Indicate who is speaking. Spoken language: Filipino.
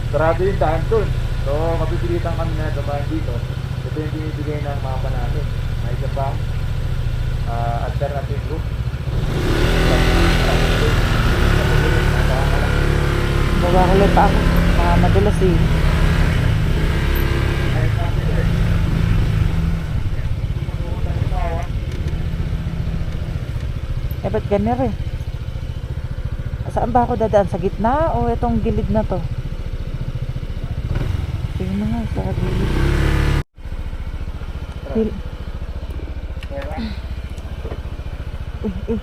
Speaker 1: Sarado yung daan dun. So, mapipilitan kami na dumaan dito. Ito yung binibigay ng mapa namin. May isa pa, alternative route.
Speaker 2: Babakulit pa ako. Mga madulas eh. Eh, ba't ganyan eh? Saan ba ako dadaan? Sa gitna o itong gilid na to? Sige na nga, sa gilid. Uy,